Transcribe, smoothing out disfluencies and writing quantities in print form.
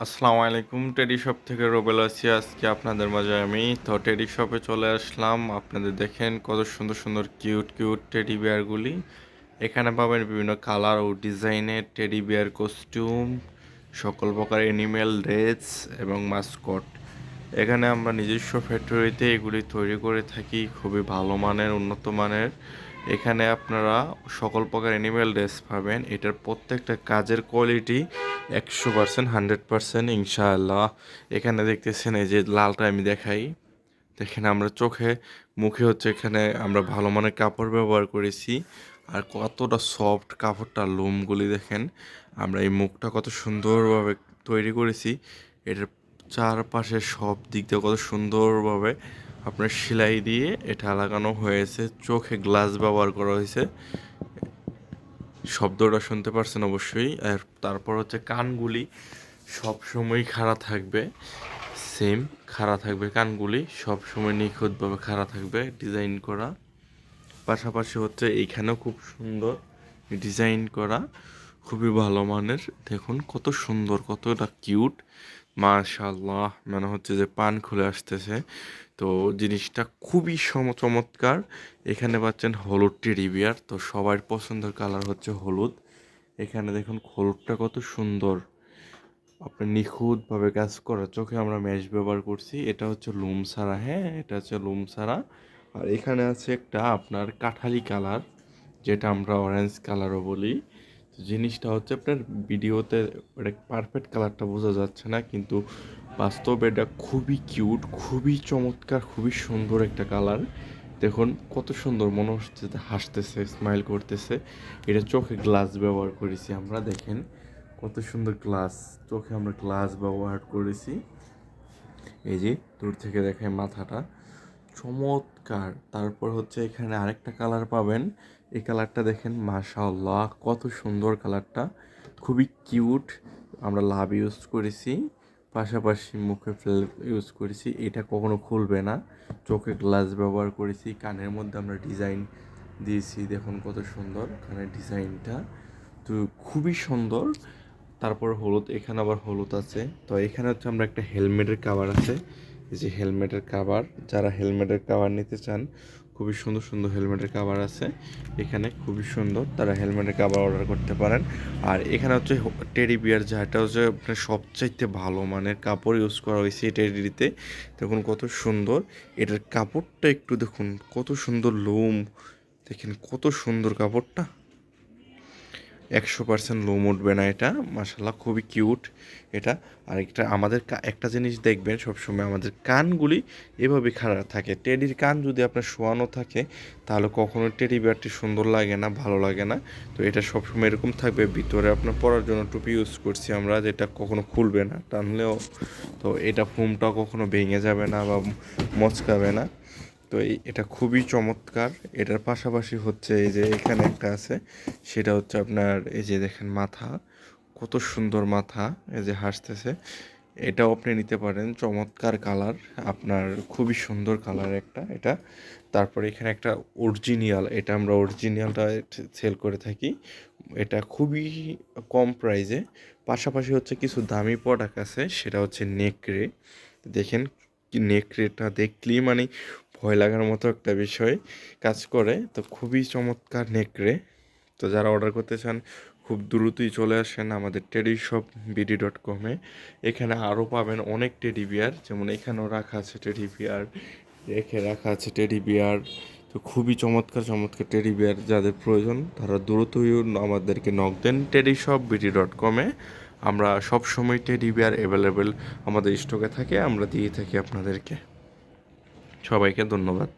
আসসালামু আলাইকুম। Teddy shop থেকে রুবেল আছি। আজকে আপনাদের মাঝে আমি টেডি শপে চলে আসলাম। আপনাদের দেখেন কত সুন্দর সুন্দর কিউট কিউট টেডি বিয়ারগুলি। এখানে পাবেন বিভিন্ন কালার ও ডিজাইনের টেডি বিয়ার কস্টিউম, সকল প্রকার অ্যানিমেল ড্রেস এবং মাস্কট। এখানে আমরা নিজস্ব ফ্যাক্টরিতে এগুলি তৈরি করে থাকি, খুবই ভালো মানের, উন্নত মানের। এখানে আপনারা সকল প্রকার অ্যানিমেল ড্রেস পাবেন। এটার প্রত্যেকটা কাজের কোয়ালিটি 100%, 100% ইনশাআল্লাহ। এখানে দেখতেছেন এই যে লালটা আমি দেখাই, দেখেন আমরা চোখে মুখে হচ্ছে এখানে আমরা ভালো মানের কাপড় ব্যবহার করেছি। আর কতটা সফট কাপড়টা, লোমগুলি দেখেন। আমরা এই মুখটা কত সুন্দরভাবে তৈরি করেছি। এটার চারপাশে সব দিক দিয়ে কত সুন্দরভাবে আপনার সেলাই দিয়ে এটা লাগানো হয়েছে। চোখে গ্লাস ব্যবহার করা হয়েছে। শব্দটা শুনতে পারছেন অবশ্যই। আর তারপর হচ্ছে কানগুলি সবসময় খাড়া থাকবে, সেম খাড়া থাকবে কানগুলি, সবসময় নিখুঁতভাবে খাড়া থাকবে, ডিজাইন করা। পাশাপাশি হচ্ছে এইখানেও খুব সুন্দর ডিজাইন করা, খুবই ভালো মানের। দেখুন কত সুন্দর, কতটা কিউট, মাশাআল্লাহ। মনে হচ্ছে যে পান খুলে আসতেছে। তো জিনিসটা খুবই চমৎকার। এখানে পাচ্ছেন হলুদ টেডি বিয়ার। তো সবার পছন্দের কালার হচ্ছে হলুদ। এখানে দেখুন হলুদটা কত সুন্দর, আপনার নিখুঁতভাবে কাজ করা। চোখে আমরা ম্যাশ ব্যবহার করছি। এটা হচ্ছে লুম ছাড়া, হ্যাঁ এটা হচ্ছে লুম ছাড়া। আর এখানে আছে একটা আপনার কাঠালি কালার, যেটা আমরা অরেঞ্জ কালারও বলি। তো জিনিসটা হচ্ছে আপনার ভিডিওতে এটা পারফেক্ট কালারটা বোঝা যাচ্ছে না, কিন্তু বাস্তবে এটা খুবই কিউট, খুবই চমৎকার, খুবই সুন্দর একটা কালার। দেখুন কত সুন্দর, মনে হচ্ছে যে হাসতেছে, স্মাইল করতেছে। এটা চোখে গ্লাস ব্যবহার করেছি আমরা, দেখেন কত সুন্দর গ্লাস। চোখে আমরা গ্লাস ব্যবহার করেছি। এই যে দূর থেকে দেখায় মাথাটা, চমৎকার। তারপর হচ্ছে এখানে আরেকটা কালার পাবেন। এই কালারটা দেখেন, মাশাআল্লাহ কত সুন্দর কালারটা, খুবই কিউট। আমরা লাভ ইউজ করেছি, পাশাপাশি মুখে ফেল ইউজ করেছি। এটা কখনো খুলবে না। চোখে গ্লাস ব্যবহার করেছি। কানের মধ্যে আমরা ডিজাইন দিয়েছি, দেখুন কত সুন্দর কানের ডিজাইনটা, তো খুবই সুন্দর। তারপর হলুদ, এখানে আবার হলুদ আছে। তো এখানে হচ্ছে আমরা একটা হেলমেটের কাভার আছে, এই যে হেলমেটের কাভার। যারা হেলমেটের কাভার নিতে চান, খুবই সুন্দর সুন্দর হেলমেটের কাভার আছে এখানে, খুবই সুন্দর। তারা হেলমেটের কাভার অর্ডার করতে পারেন। আর এখানে হচ্ছে টেডি বিয়ার, যেটা হচ্ছে আপনার সবচাইতে ভালো মানের কাপড় ইউজ করা হয়েছে এই টেডিতে। দেখুন কত সুন্দর, এটার কাপড়টা একটু দেখুন কত সুন্দর, লোম দেখেন কত সুন্দর কাপড়টা, 100% লোম উঠবে না এটা, মাশাল্লাহ খুবই কিউট এটা। আর একটা আমাদের একটা জিনিস দেখবেন সবসময়, আমাদের কানগুলি এভাবে খাড়া থাকে। টেডির কান যদি আপনার শোয়ানো থাকে, তাহলে কখনো টেডি বিয়ারটি সুন্দর লাগে না, ভালো লাগে না। তো এটা সবসময় এরকম থাকবে। ভিতরে আপনার পরার জন্য টুপি ইউজ করছি আমরা, যেটা কখনো খুলবে না টানলেও। তো এটা ফোমটাও কখনো ভেঙে যাবে না বা মচকাবে না। তো এটা খুবই চমৎকার। এটার পাশাপাশি হচ্ছে এই যে এখানে একটা আছে, সেটা হচ্ছে আপনার এই যে দেখেন মাথা, কত সুন্দর মাথা, এই যে হাসতেছে। এটাও আপনি নিতে পারেন, চমৎকার কালার, আপনার খুবই সুন্দর কালার একটা এটা। তারপরে এখানে একটা অরিজিনাল, এটা আমরা অরিজিনালটা সেল করে থাকি। এটা খুবই কম প্রাইসে। পাশাপাশি হচ্ছে কিছু দামি প্রোডাক্ট আছে, সেটা হচ্ছে নেকড়ে। দেখেন কি, নেকড়েটা দেখলেই মানে ভয় লাগার মতো একটা বিষয় কাজ করে। তো খুবই চমৎকার নেকড়ে। তো যারা অর্ডার করতে চান, খুব দ্রুতই চলে আসেন আমাদের টেডি শপ BD.com-এ। এখানে আরও পাবেন অনেক টেডি বিয়ার, যেমন এখানেও রাখা আছে টেডি বিয়ার, রেখে রাখা আছে টেডি বিয়ার। তো খুবই চমৎকার চমৎকার টেডি বিয়ার, যাদের প্রয়োজন তারা দ্রুতই আমাদেরকে নক দেন টেডি শপ BD.com-এ। আমরা সব সময় টেডি বিয়ার অ্যাভেলেবেল আমাদের স্টকে থাকে, আমরা দিয়ে থাকি আপনাদেরকে। সবাইকে ধন্যবাদ।